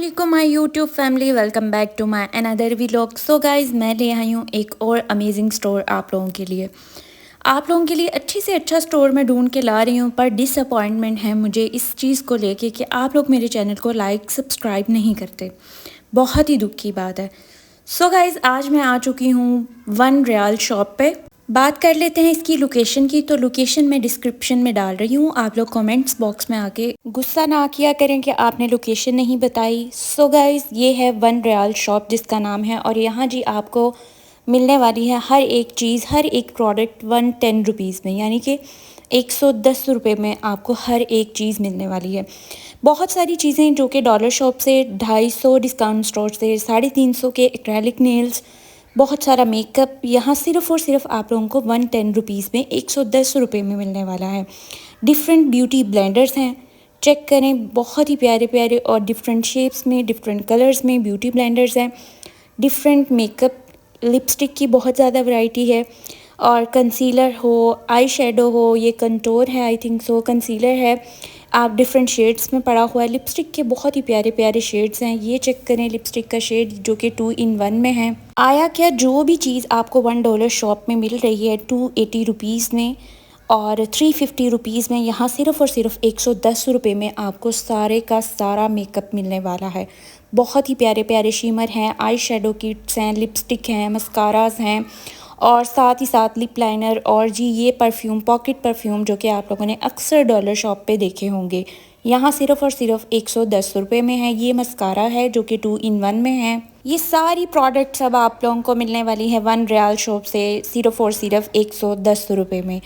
अस्सलामुअलैकुम my YouTube family, welcome back to my another vlog. So guys, मैं ले आई हूँ एक और अमेजिंग स्टोर आप लोगों के लिए अच्छी से अच्छा स्टोर मैं ढूंढ के ला रही हूँ। पर डिसअपॉइंटमेंट है मुझे इस चीज़ को लेके कि आप लोग मेरे चैनल को लाइक सब्सक्राइब नहीं करते। बहुत ही दुख की बात है। सो गाइस, आज मैं आ चुकी हूँ वन रियाल शॉप पे। बात कर लेते हैं इसकी लोकेशन की। तो लोकेशन मैं डिस्क्रिप्शन में डाल रही हूँ, आप लोग कमेंट्स बॉक्स में आके गुस्सा ना किया करें कि आपने लोकेशन नहीं बताई। सो गाइस, ये है वन रियाल शॉप जिसका नाम है, और यहाँ जी आपको मिलने वाली है हर एक चीज़, हर एक प्रोडक्ट 110 रुपीज़ में, यानी कि 110 रुपये में आपको हर एक चीज़ मिलने वाली है। बहुत सारी चीज़ें जो कि डॉलर शॉप से 250 डिस्काउंट स्टोर से 350 के एक्रेलिक नेल्स, बहुत सारा मेकअप यहाँ सिर्फ़ और सिर्फ आप लोगों को 110 रुपीज़ में 110 रुपये में मिलने वाला है। डिफरेंट ब्यूटी ब्लेंडर्स हैं, चेक करें, बहुत ही प्यारे प्यारे और डिफरेंट शेप्स में, डिफरेंट कलर्स में ब्यूटी ब्लेंडर्स हैं। डिफरेंट मेकअप, लिपस्टिक की बहुत ज़्यादा वैरायटी है, और कंसीलर हो, आई शेडो हो, ये कंटोर है, आई थिंक सो कंसीलर है, आप डिफरेंट शेड्स में पड़ा हुआ है। लिपस्टिक के बहुत ही प्यारे प्यारे शेड्स हैं, ये चेक करें लिपस्टिक का शेड जो कि 2 in 1 में है। आया क्या, जो भी चीज़ आपको $1 शॉप में मिल रही है 280 रुपीज़ में और 350 रुपीज़ में, यहाँ सिर्फ़ और सिर्फ 110 रुपये में आपको सारे का सारा मेकअप मिलने वाला है। बहुत ही प्यारे प्यारे शीमर हैं, आई शेडो किट्स हैं, लिपस्टिक हैं, मस्काराज हैं, और साथ ही साथ लिप लाइनर, और जी ये परफ्यूम, पॉकेट परफ्यूम जो कि आप लोगों ने अक्सर डॉलर शॉप पे देखे होंगे, यहाँ सिर्फ़ और सिर्फ 110 रुपये में है। ये मस्कारा है जो कि 2 in 1 में है। ये सारी प्रोडक्ट्स अब आप लोगों को मिलने वाली है वन रियाल शॉप से सिर्फ़ और सिर्फ 110 रुपये में।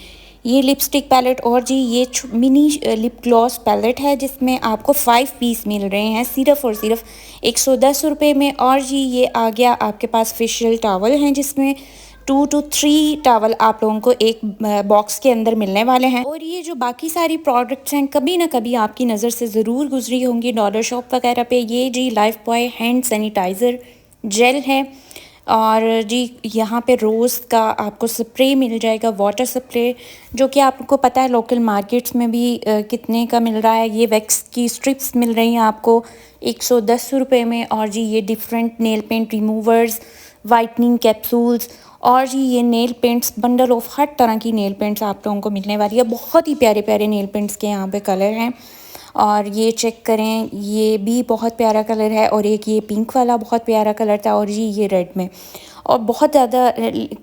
ये लिपस्टिक पैलेट, और जी ये मिनी लिप ग्लॉस पैलेट है जिसमें आपको 5 पीस मिल रहे हैं सिर्फ़ और सिर्फ 110 रुपये में। और जी ये आ गया आपके पास फेशियल टॉवल हैं जिसमें 2 to 3 टॉवल आप लोगों को एक बॉक्स के अंदर मिलने वाले हैं। और ये जो बाकी सारी प्रोडक्ट्स हैं कभी ना कभी आपकी नज़र से ज़रूर गुजरी होंगी डॉलर शॉप वगैरह पे। ये जी lifebuoy hand sanitiser gel है, और जी यहाँ पे रोज़ का आपको स्प्रे मिल जाएगा, वाटर स्प्रे, जो कि आपको पता है लोकल मार्केट्स में भी कितने का मिल रहा है। ये वैक्स की स्ट्रिप्स मिल रही हैं आपको 110 रुपये में। और जी ये different nail paint removers, whitening capsules, और जी ये नेल पेंट्स, बंडल ऑफ हर तरह की नेल पेंट्स आप लोगों को मिलने वाली है। बहुत ही प्यारे प्यारे नेल पेंट्स के यहाँ पे कलर हैं, और ये चेक करें, ये भी बहुत प्यारा कलर है, और एक ये पिंक वाला बहुत प्यारा कलर था, और जी ये रेड में, और बहुत ज़्यादा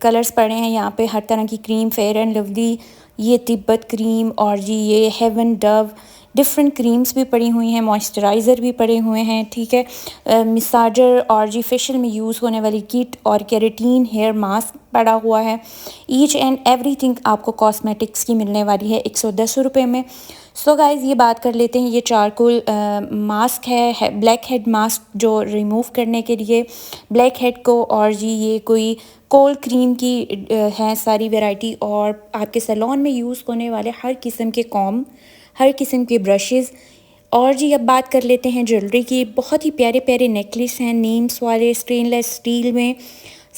कलर्स पड़े हैं यहाँ पे। हर तरह की क्रीम, फेयर एंड लवली, ये तिब्बत क्रीम, और जी ये हेवन डव, डिफरेंट क्रीम्स भी पड़ी हुई हैं, मॉइस्चराइज़र भी पड़े हुए हैं, ठीक है, मिसाजर, और जी फेशियल में यूज़ होने वाली किट, और केराटिन हेयर मास्क पड़ा हुआ है। ईच एंड एवरीथिंग आपको कॉस्मेटिक्स की मिलने वाली है 110 रुपये में। सो गाइज़, ये बात कर लेते हैं, ये चारकोल मास्क है, ब्लैक हेड मास्क जो रिमूव करने के लिए ब्लैक हेड को, और जी ये कोई कोल्ड क्रीम की हैं सारी वैरायटी, और आपके सैलून में यूज़ होने वाले हर किस्म के कॉम, हर किस्म के ब्रशेज़। और जी अब बात कर लेते हैं ज्वेलरी की। बहुत ही प्यारे प्यारे नेकलेस हैं, नेम्स वाले, स्टेनलेस स्टील में,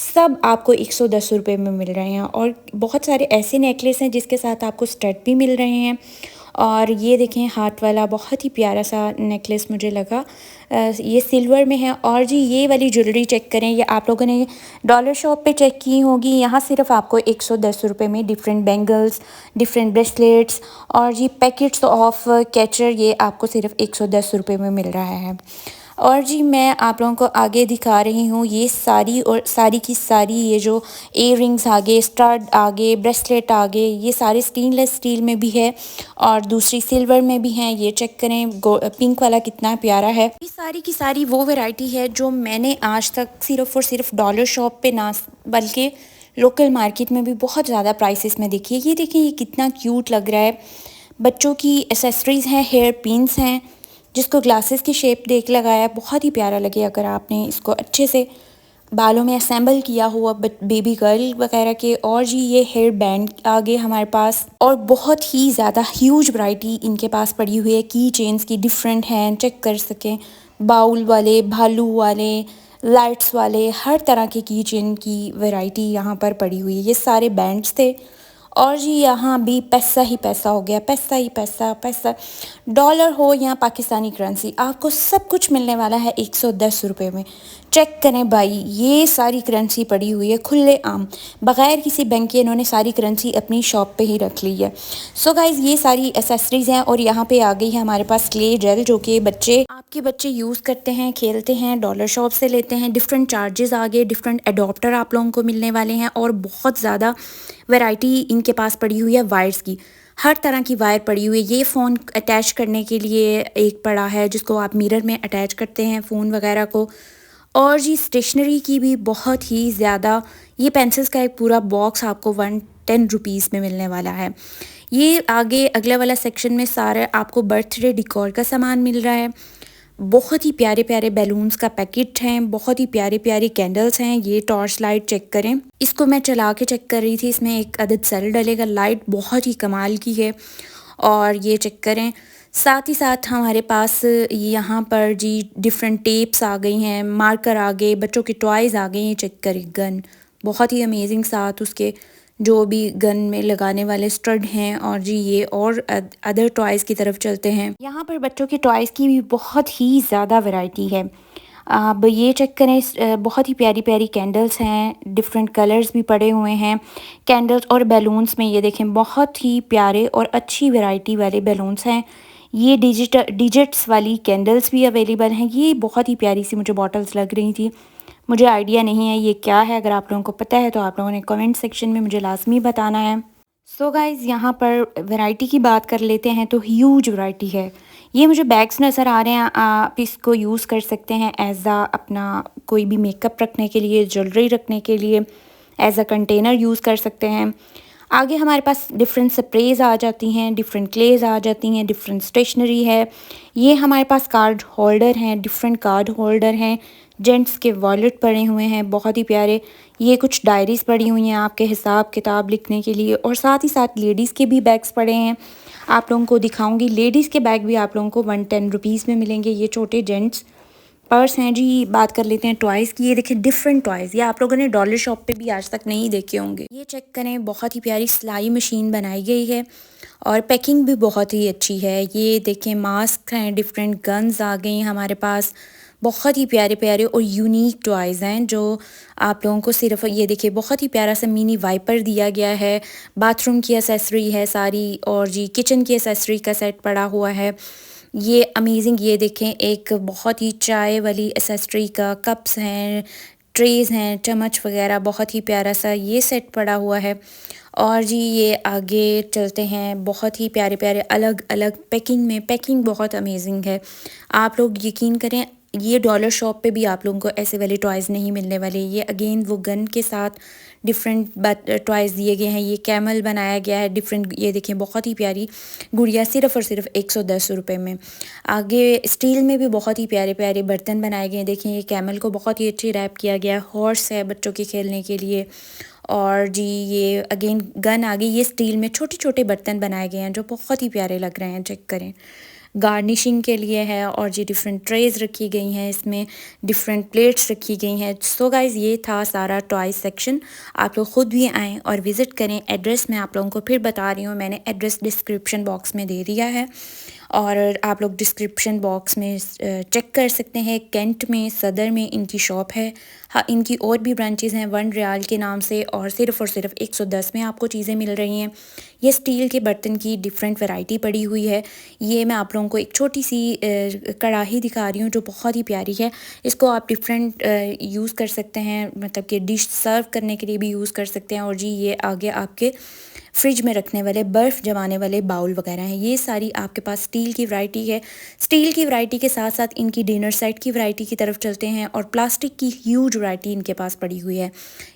सब आपको 110 रुपये में मिल रहे हैं। और बहुत सारे ऐसे नेकलेस हैं जिसके साथ आपको स्टड भी मिल रहे हैं। और ये देखें हार्ट वाला बहुत ही प्यारा सा नेकलेस मुझे लगा, ये सिल्वर में है। और जी ये वाली ज्वेलरी चेक करें, ये आप लोगों ने डॉलर शॉप पे चेक की होगी, यहाँ सिर्फ आपको 110 रुपये में डिफरेंट बैंगल्स, डिफरेंट ब्रेसलेट्स, और जी पैकेट्स ऑफ कैचर, ये आपको सिर्फ 110 रुपये में मिल रहा है। और जी मैं आप लोगों को आगे दिखा रही हूँ ये सारी और सारी की सारी, ये जो इयररिंग्स आगे, स्टड आगे, ब्रेसलेट आगे, ये सारे स्टेनलेस स्टील में भी है, और दूसरी सिल्वर में भी हैं। ये चेक करें, पिंक वाला कितना प्यारा है। ये सारी की सारी वो वैरायटी है जो मैंने आज तक सिर्फ़ और सिर्फ डॉलर शॉप पे ना बल्कि लोकल मार्केट में भी बहुत ज़्यादा प्राइसेस में देखी है। ये देखें, ये कितना क्यूट लग रहा है। बच्चों की एसेसरीज़ हैं, हेयर पिन्स हैं, जिसको ग्लासेस की शेप देख लगाया है, बहुत ही प्यारा लगे अगर आपने इसको अच्छे से बालों में असेंबल किया हुआ बेबी गर्ल वगैरह के। और जी ये हेयर बैंड आगे हमारे पास, और बहुत ही ज़्यादा ह्यूज वैरायटी इनके पास पड़ी हुई है। की चेन्स की डिफरेंट हैं, चेक कर सकें, बाउल वाले, भालू वाले, लाइट्स वाले, हर तरह के की चेन की वैरायटी यहाँ पर पड़ी हुई है। ये सारे बैंड्स थे, और जी यहाँ भी पैसा ही पैसा हो गया, पैसा ही पैसा, पैसा डॉलर हो या पाकिस्तानी करेंसी, आपको सब कुछ मिलने वाला है 110 रुपये में। चेक करें भाई, ये सारी करेंसी पड़ी हुई है खुले आम, बग़ैर किसी बैंक के इन्होंने सारी करेंसी अपनी शॉप पे ही रख ली है। सो गाइज़ ये सारी एसेसरीज़ हैं और यहाँ पे आ गई है हमारे पास क्ले जेल, जो कि आपके बच्चे यूज़ करते हैं, खेलते हैं, डॉलर शॉप से लेते हैं। डिफरेंट चार्जेस आ गए, डिफरेंट एडोप्टर आप लोगों को मिलने वाले हैं और बहुत ज़्यादा वैरायटी इनके पास पड़ी हुई है वायर्स की। हर तरह की वायर पड़ी हुई है। ये फ़ोन अटैच करने के लिए एक पड़ा है जिसको आप मिरर में अटैच करते हैं फ़ोन वगैरह को। और जी स्टेशनरी की भी बहुत ही ज़्यादा, ये पेंसिल्स का एक पूरा बॉक्स आपको 110 रुपीज़ में मिलने वाला है। ये आगे अगला वाला सेक्शन में सारा आपको बर्थडे डिकोर का सामान मिल रहा है। बहुत ही प्यारे प्यारे बैलून्स का पैकेट हैं, बहुत ही प्यारे प्यारे कैंडल्स हैं। ये टॉर्च लाइट चेक करें, इसको मैं चला के चेक कर रही थी, इसमें एक अदद सेल डलेगा। लाइट बहुत ही कमाल की है। और ये चेक करें, साथ ही साथ हमारे पास यहाँ पर जी डिफरेंट टेप्स आ गई हैं, मार्कर आ गए, बच्चों के टॉयज़ आ गए हैं। चेक करें गन, बहुत ही अमेजिंग, साथ उसके जो भी गन में लगाने वाले स्टड हैं। और जी ये और अदर टॉयज़ की तरफ चलते हैं। यहाँ पर बच्चों के टॉयज़ की भी बहुत ही ज़्यादा वैरायटी है। अब ये चेक करें, बहुत ही प्यारी प्यारी कैंडल्स हैं, डिफरेंट कलर्स भी पड़े हुए हैं कैंडल्स और बैलून्स में। ये देखें बहुत ही प्यारे और अच्छी वैरायटी वाले बैलून्स हैं। ये डिजिट्स वाली कैंडल्स भी अवेलेबल हैं। ये बहुत ही प्यारी सी मुझे बॉटल्स लग रही थी, मुझे आइडिया नहीं है ये क्या है। अगर आप लोगों को पता है तो आप लोगों ने कमेंट सेक्शन में मुझे लाजमी बताना है। सो गाइज़ यहाँ पर वैरायटी की बात कर लेते हैं तो ह्यूज वैरायटी है। ये मुझे बैग्स नज़र आ रहे हैं, आप इसको यूज़ कर सकते हैं एज़ आ अपना कोई भी मेकअप रखने के लिए, ज्वेलरी रखने के लिए, एज़ अ कंटेनर यूज़ कर सकते हैं। आगे हमारे पास डिफरेंट स्प्रेज आ जाती हैं, डिफरेंट क्लेज आ जाती हैं, डिफरेंट स्टेशनरी है। ये हमारे पास कार्ड होल्डर हैं, डिफरेंट कार्ड होल्डर हैं। जेंट्स के वॉलेट पड़े हुए हैं बहुत ही प्यारे। ये कुछ डायरीज़ पड़ी हुई हैं आपके हिसाब किताब लिखने के लिए। और साथ ही साथ लेडीज़ के भी बैग्स पड़े हैं, आप लोगों को दिखाऊंगी। लेडीज़ के बैग भी आप लोगों को 110 रुपीज़ में मिलेंगे। ये छोटे जेंट्स पर्स हैं जी। बात कर लेते हैं टॉयज़ की। ये देखिए डिफरेंट टॉयज़, ये आप लोगों ने डॉलर शॉप पे भी आज तक नहीं देखे होंगे। ये चेक करें, बहुत ही प्यारी सिलाई मशीन बनाई गई है और पैकिंग भी बहुत ही अच्छी है। ये देखें मास्क हैं, डिफरेंट गन्स आ गई हमारे पास। बहुत ही प्यारे प्यारे और यूनिक टॉयज़ हैं जो आप लोगों को सिर्फ, ये देखिए बहुत ही प्यारा सा मिनी वाइपर दिया गया है। बाथरूम की एसेसरी है सारी। और जी किचन की एसेसरी का सेट पड़ा हुआ है। ये अमेजिंग, ये देखें एक बहुत ही चाय वाली एसेसरी का कप्स हैं, ट्रेज़ हैं, चम्मच वगैरह, बहुत ही प्यारा सा ये सेट पड़ा हुआ है। और जी ये आगे चलते हैं, बहुत ही प्यारे प्यारे अलग अलग पैकिंग में, पैकिंग बहुत अमेजिंग है। आप लोग यकीन करें, ये डॉलर शॉप पे भी आप लोगों को ऐसे वाले टॉयज़ नहीं मिलने वाले। ये अगेन वो गन के साथ डिफरेंट टॉयज़ दिए गए हैं। ये कैमल बनाया गया है डिफरेंट, ये देखें बहुत ही प्यारी गुड़िया, सिर्फ़ और सिर्फ 110 रुपये में। आगे स्टील में भी बहुत ही प्यारे प्यारे बर्तन बनाए गए हैं। देखें ये कैमल को बहुत ही अच्छी रैप किया गया है। हॉर्स है बच्चों के खेलने के लिए। और जी ये अगेन गन आ गई। ये स्टील में छोटे छोटे बर्तन बनाए गए हैं जो बहुत ही प्यारे लग रहे हैं। चेक करें, गार्निशिंग के लिए है। और जी डिफरेंट ट्रेज रखी गई हैं, इसमें डिफरेंट प्लेट्स रखी गई हैं। सो गाइज़ ये था सारा टॉय सेक्शन। आप लोग ख़ुद भी आएँ और विज़िट करें। एड्रेस मैं आप लोगों को फिर बता रही हूँ, मैंने एड्रेस डिस्क्रिप्शन बॉक्स में दे दिया है और आप लोग डिस्क्रिप्शन बॉक्स में चेक कर सकते हैं। कैंट में, सदर में इनकी शॉप है। हाँ, इनकी और भी ब्रांचेज़ हैं 1 रियाल के नाम से और सिर्फ 110 में आपको चीज़ें मिल रही हैं। ये स्टील के बर्तन की डिफरेंट वैरायटी पड़ी हुई है। ये मैं आप लोगों को एक छोटी सी कढ़ाई दिखा रही हूँ जो बहुत ही प्यारी है। इसको आप डिफरेंट यूज़ कर सकते हैं, मतलब कि डिश सर्व करने के लिए भी यूज़ कर सकते हैं। और जी ये आगे आपके फ्रिज में रखने वाले, बर्फ़ जमाने वाले बाउल वगैरह हैं। ये सारी आपके पास स्टील की वैरायटी है। स्टील की वैरायटी के साथ साथ इनकी डिनर सेट की वैरायटी की तरफ चलते हैं और प्लास्टिक की ह्यूज वैरायटी इनके पास पड़ी हुई है।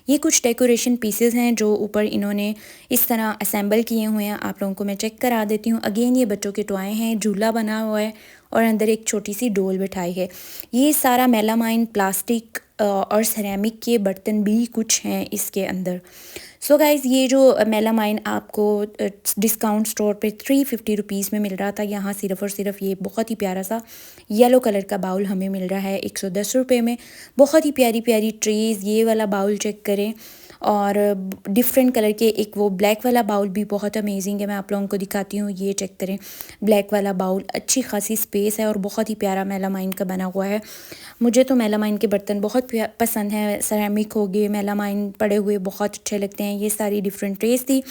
ये कुछ डेकोरेशन पीसेस हैं जो ऊपर इन्होंने इस तरह असेंबल किए हुए हैं। आप लोगों को मैं चेक करा देती हूँ। अगेन ये बच्चों के टॉय हैं, झूला बना हुआ है और अंदर एक छोटी सी डोल बिठाई है। ये सारा मेलामाइन प्लास्टिक और सिरेमिक के बर्तन भी कुछ हैं इसके अंदर। सो गाइज़ ये जो मेलामाइन आपको डिस्काउंट स्टोर पे 350 रुपीज़ में मिल रहा था, यहाँ सिर्फ़ और सिर्फ ये बहुत ही प्यारा सा येलो कलर का बाउल हमें मिल रहा है 110 रुपये में। बहुत ही प्यारी प्यारी ट्रेज़, ये वाला बाउल चेक करें। और डिफरेंट कलर के एक वो ब्लैक वाला बाउल भी बहुत अमेजिंग है, मैं आप लोगों को दिखाती हूँ। ये चेक करें, ब्लैक वाला बाउल, अच्छी खासी स्पेस है और बहुत ही प्यारा मेलामाइन का बना हुआ है। मुझे तो मेलामाइन के बर्तन बहुत पसंद हैं, सेरेमिक हो गए, मेलामाइन पड़े हुए बहुत अच्छे लगते हैं। ये सारी डिफरेंट ट्रेस थी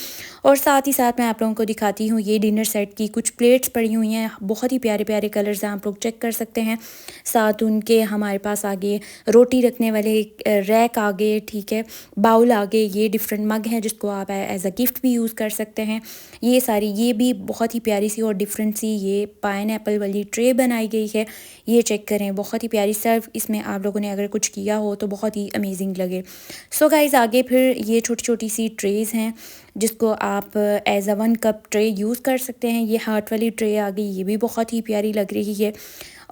और साथ ही साथ मैं आप लोगों को दिखाती हूँ ये डिनर सेट की कुछ प्लेट्स पड़ी हुई हैं, बहुत ही प्यारे प्यारे कलर्स हैं, आप लोग चेक कर सकते हैं। साथ उनके हमारे पास आगे रोटी रखने वाले रैक आगे, ठीक है, बाउल आगे, ये डिफरेंट मग हैं जिसको आप एज अ गिफ्ट भी यूज़ कर सकते हैं। ये सारी, ये भी बहुत ही प्यारी सी और डिफरेंट सी ये पाइनएप्पल वाली ट्रे बनाई गई है। ये चेक करें, बहुत ही प्यारी सर्व इसमें आप लोगों ने अगर कुछ किया हो तो बहुत ही अमेजिंग लगे। सो गाइज़, आगे फिर ये छोटी छोटी सी ट्रेज़ हैं जिसको आप as a 1 cup tray use कर सकते हैं। ये हार्ट वाली ट्रे आ गई, ये भी बहुत ही प्यारी लग रही है।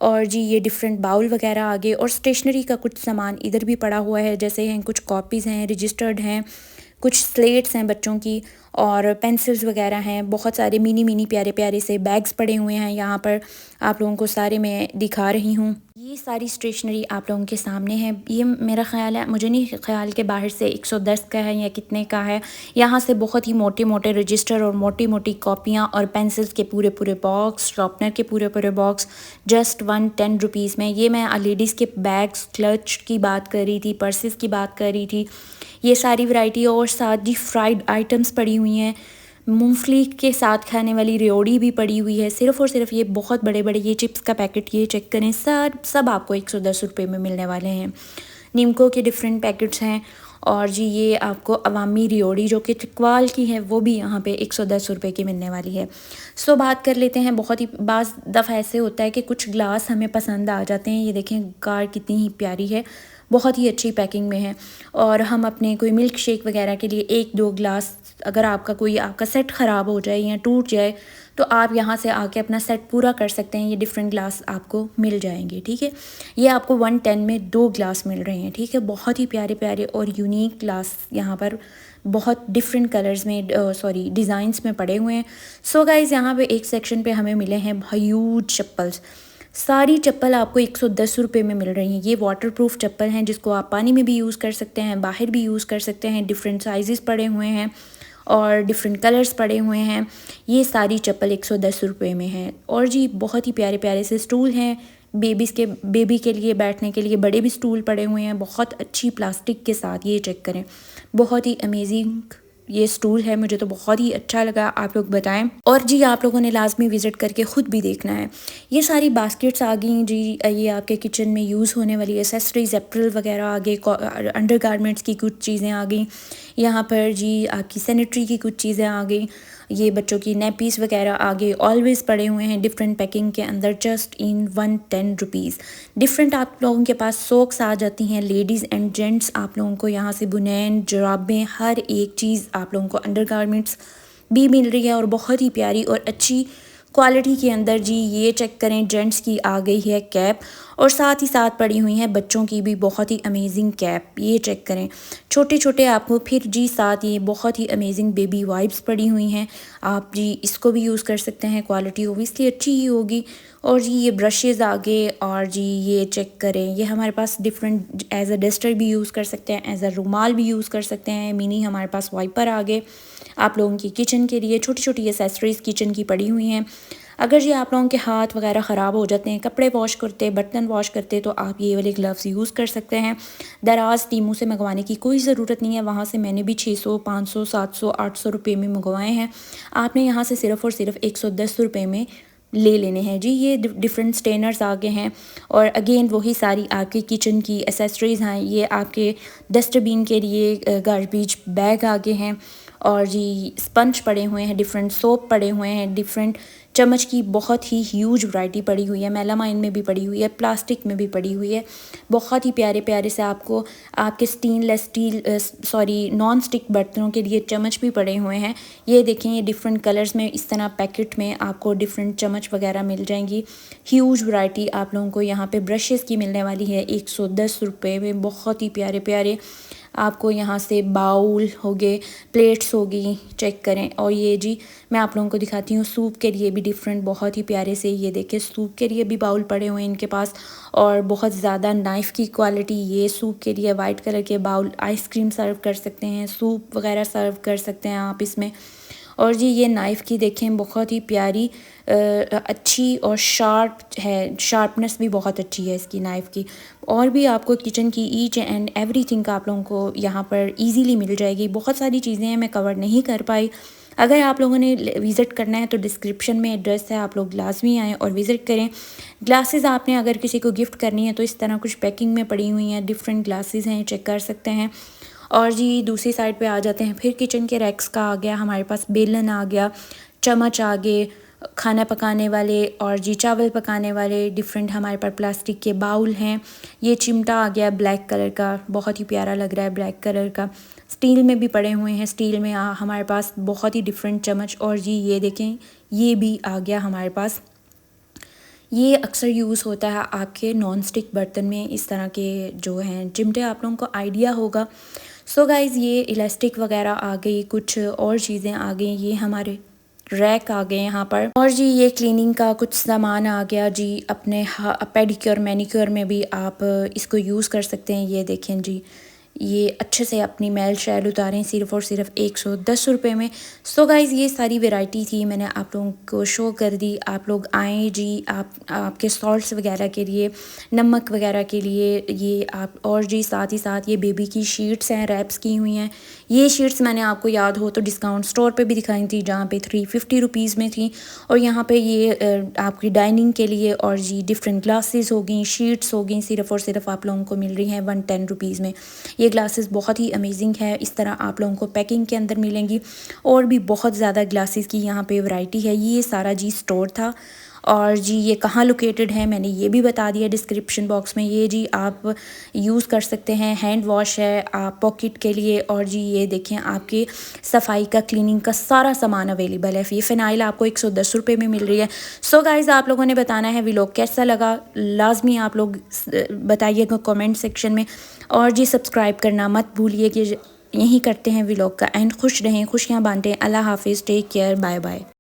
और जी ये डिफरेंट बाउल वगैरह आ गए और स्टेशनरी का कुछ सामान इधर भी पड़ा हुआ है, जैसे हैं कुछ कॉपीज़ हैं, रजिस्टर्ड हैं, कुछ स्लेट्स हैं बच्चों की और पेंसिल्स वगैरह हैं। बहुत सारे मिनी मिनी प्यारे प्यारे से बैग्स पड़े हुए हैं यहाँ पर, आप लोगों को सारे मैं दिखा रही हूँ। ये सारी स्टेशनरी आप लोगों के सामने है। ये मेरा ख्याल है, मुझे नहीं ख्याल के बाहर से 110 का है या कितने का है। यहाँ से बहुत ही मोटे मोटे रजिस्टर और मोटी मोटी कॉपियाँ और पेंसिल्स के पूरे पूरे बॉक्स, शार्पनर के पूरे पूरे बॉक्स जस्ट 110 रुपीज़ में। ये मैं लेडीज़ के बैग्स, क्लच की बात कर रही थी, पर्सेस की बात कर रही थी। ये सारी वैरायटी और साथ जी फ्राइड आइटम्स पड़ी हुई हैं, मूंगफली के साथ खाने वाली रेवड़ी भी पड़ी हुई है। सिर्फ़ और सिर्फ ये बहुत बड़े बड़े ये चिप्स का पैकेट, ये चेक करें, सब आपको 110 रुपये में मिलने वाले हैं। निम्को के डिफरेंट पैकेट्स हैं और जी ये आपको अवामी रेवड़ी जो कि चिकवाल की है वो भी यहाँ पे 110 रुपये की मिलने वाली है। सो बात कर लेते हैं, बहुत ही बाज़ दफ़ा ऐसे होता है कि कुछ ग्लास हमें पसंद आ जाते हैं। ये देखें कार कितनी ही प्यारी है, बहुत ही अच्छी पैकिंग में है। और हम अपने कोई मिल्क शेक वगैरह के लिए 1-2 ग्लास, अगर आपका सेट ख़राब हो जाए या टूट जाए तो आप यहाँ से आके अपना सेट पूरा कर सकते हैं। ये डिफरेंट ग्लास आपको मिल जाएंगे, ठीक है। ये आपको 110 में 2 ग्लास मिल रहे हैं, ठीक है। बहुत ही प्यारे प्यारे और यूनिक ग्लास यहाँ पर बहुत डिफरेंट कलर्स में, सॉरी डिज़ाइंस में पड़े हुए हैं। सो गाइज़, यहाँ पे एक सेक्शन पे हमें मिले हैं ह्यूज चप्पल्स। सारी चप्पल आपको 110 रुपये में मिल रही हैं। ये वाटरप्रूफ चप्पल हैं जिसको आप पानी में भी यूज़ कर सकते हैं, बाहर भी यूज़ कर सकते हैं। डिफरेंट साइज़ पड़े हुए हैं और डिफरेंट कलर्स पड़े हुए हैं। ये सारी चप्पल 110 रुपये में है। और जी बहुत ही प्यारे प्यारे से स्टूल हैं बेबी के लिए बैठने के लिए, बड़े भी स्टूल पड़े हुए हैं बहुत अच्छी प्लास्टिक के साथ। ये चेक करें, बहुत ही अमेजिंग ये स्टूल है, मुझे तो बहुत ही अच्छा लगा। आप लोग बताएं। और जी आप लोगों ने लाजमी विज़िट करके ख़ुद भी देखना है। ये सारी बास्केट्स आ गई जी, ये आपके किचन में यूज़ होने वाली एसेसरीज, एप्रल वगैरह आ गए, अंडर गारमेंट्स की कुछ चीज़ें आ गई यहाँ पर जी, आपकी सैनिटरी की कुछ चीज़ें आ गई, ये बच्चों की नैपीस वगैरह आगे ऑलवेज़ पड़े हुए हैं डिफरेंट पैकिंग के अंदर, जस्ट इन 110 रुपीज़। डिफरेंट आप लोगों के पास सॉक्स आ जाती हैं, लेडीज़ एंड जेंट्स आप लोगों को यहाँ से बुनैन, जुराबें, हर एक चीज़ आप लोगों को अंडरगारमेंट्स भी मिल रही है और बहुत ही प्यारी और अच्छी क्वालिटी के अंदर। जी ये चेक करें, जेंट्स की आ गई है कैप और साथ ही साथ पड़ी हुई हैं बच्चों की भी बहुत ही अमेजिंग कैप। ये चेक करें, छोटे छोटे आपको फिर जी साथ ये बहुत ही अमेजिंग बेबी वाइप्स पड़ी हुई हैं। आप जी इसको भी यूज़ कर सकते हैं, क्वालिटी ओबियसली अच्छी ही होगी। और जी ये ब्रशेज़ आ गए और जी ये चेक करें, ये हमारे पास डिफरेंट एज अ डस्टर भी यूज़ कर सकते हैं, एज अ रुमाल भी यूज़ कर सकते हैं। मिनी हमारे पास वाइपर आ गए आप लोगों की किचन के लिए, छोटी छोटी एसेसरीज़ किचन की पड़ी हुई हैं। अगर जी आप लोगों के हाथ वगैरह ख़राब हो जाते हैं, कपड़े वॉश करते, बर्तन वॉश करते, तो आप ये वाले ग्लव्स यूज़ कर सकते हैं। दराज टीमू से मंगवाने की कोई ज़रूरत नहीं है, वहाँ से मैंने भी 600, 500, 700, 800 रुपये में मंगवाए हैं। आपने यहाँ से सिर्फ़ और सिर्फ 110 रुपये में ले लेने हैं। जी ये डिफरेंट स्टेनर्स आ गए हैं और अगेन वही सारी आपके किचन की एसेसरीज़ हैं। ये आपके डस्टबिन के लिए गार्बेज बैग आ गए हैं और जी स्पंज पड़े हुए हैं, डिफरेंट सोप पड़े हुए हैं, डिफरेंट चम्मच की बहुत ही ह्यूज वैरायटी पड़ी हुई है, मेलामाइन में भी पड़ी हुई है, प्लास्टिक में भी पड़ी हुई है। बहुत ही प्यारे प्यारे से आपको आपके नॉन स्टिक बर्तनों के लिए चम्मच भी पड़े हुए हैं। ये देखें, ये डिफरेंट कलर्स में इस तरह पैकेट में आपको डिफरेंट चम्मच वगैरह मिल जाएंगी। ह्यूज वैरायटी आप लोगों को यहाँ पे ब्रशेज़ की मिलने वाली है 110 रुपये में, बहुत ही प्यारे प्यारे। आपको यहाँ से बाउल हो गए, प्लेट्स होगी, चेक करें। और ये जी मैं आप लोगों को दिखाती हूँ सूप के लिए भी डिफरेंट बहुत ही प्यारे से, ये देखिए सूप के लिए भी बाउल पड़े हुए हैं इनके पास। और बहुत ज़्यादा नाइफ़ की क्वालिटी, ये सूप के लिए वाइट कलर के बाउल, आइसक्रीम सर्व कर सकते हैं, सूप वगैरह सर्व कर सकते हैं आप इसमें। और जी ये नाइफ़ की देखें बहुत ही प्यारी अच्छी और शार्प है, शार्पनेस भी बहुत अच्छी है इसकी नाइफ़ की। और भी आपको किचन की ईच एंड एवरीथिंग आप लोगों को यहाँ पर इजीली मिल जाएगी। बहुत सारी चीज़ें हैं मैं कवर नहीं कर पाई। अगर आप लोगों ने विज़िट करना है तो डिस्क्रिप्शन में एड्रेस है, आप लोग लाजमी आएँ और विज़िट करें। ग्लासेस आपने अगर किसी को गिफ्ट करनी है तो इस तरह कुछ पैकिंग में पड़ी हुई हैं, डिफरेंट ग्लासेस हैं, चेक कर सकते हैं। और जी दूसरी साइड पे आ जाते हैं, फिर किचन के रैक्स का आ गया हमारे पास, बेलन आ गया, चम्मच आ गए खाना पकाने वाले, और जी चावल पकाने वाले, डिफरेंट हमारे पास प्लास्टिक के बाउल हैं। ये चिमटा आ गया ब्लैक कलर का, बहुत ही प्यारा लग रहा है ब्लैक कलर का। स्टील में भी पड़े हुए हैं, स्टील में हमारे पास बहुत ही डिफरेंट चम्मच। और जी ये देखें ये भी आ गया हमारे पास। ये अक्सर यूज़ होता है आपके नॉन स्टिक बर्तन में, इस तरह के जो हैं चिमटे आप लोगों को आइडिया होगा। सो गाइज़ ये इलास्टिक वगैरह आ गई, कुछ और चीज़ें आ गई, ये हमारे रैक आ गए यहाँ पर। और जी ये क्लीनिंग का कुछ सामान आ गया जी, अपने पेडिक्योर मैनिक्योर में भी आप इसको यूज़ कर सकते हैं। ये देखें जी ये अच्छे से अपनी मैल शैल उतारें सिर्फ़ और सिर्फ 110 रुपये में। सो गाइज़ ये सारी वैरायटी थी, मैंने आप लोगों को शो कर दी। आप लोग आएँ जी, आपके सॉल्ट्स वगैरह के लिए, नमक वगैरह के लिए ये आप। और जी साथ ही साथ ये बेबी की शीट्स हैं, रैप्स की हुई हैं। ये शीट्स मैंने आपको याद हो तो डिस्काउंट स्टोर पे भी दिखाई थी जहाँ पे 350 रुपीज़ में थी। और यहाँ पे ये आपकी डाइनिंग के लिए। और जी डिफरेंट ग्लासेस हो गई, शीट्स हो गई, सिर्फ़ और सिर्फ आप लोगों को मिल रही हैं 110 रुपीज़ में। ये ग्लासेस बहुत ही अमेजिंग है, इस तरह आप लोगों को पैकिंग के अंदर मिलेंगी। और भी बहुत ज़्यादा ग्लासेस की यहाँ पे वैरायटी है। ये सारा जी स्टोर था। और जी ये कहाँ लोकेटेड है मैंने ये भी बता दिया डिस्क्रिप्शन बॉक्स में। ये जी आप यूज़ कर सकते हैं, हैंड वॉश है आप पॉकेट के लिए। और जी ये देखें आपके सफाई का, क्लीनिंग का सारा सामान अवेलेबल है। ये फ़िनाइल आपको 110 रुपये में मिल रही है। सो गाइज़ आप लोगों ने बताना है व्लॉग कैसा लगा, लाजमी आप लोग बताइएगा कमेंट सेक्शन में। और जी सब्सक्राइब करना मत भूलिए। कि यहीं करते हैं व्लॉग का एंड। खुश रहें, खुशियाँ बांटें। अल्लाह हाफिज़, टेक केयर, बाय बाय।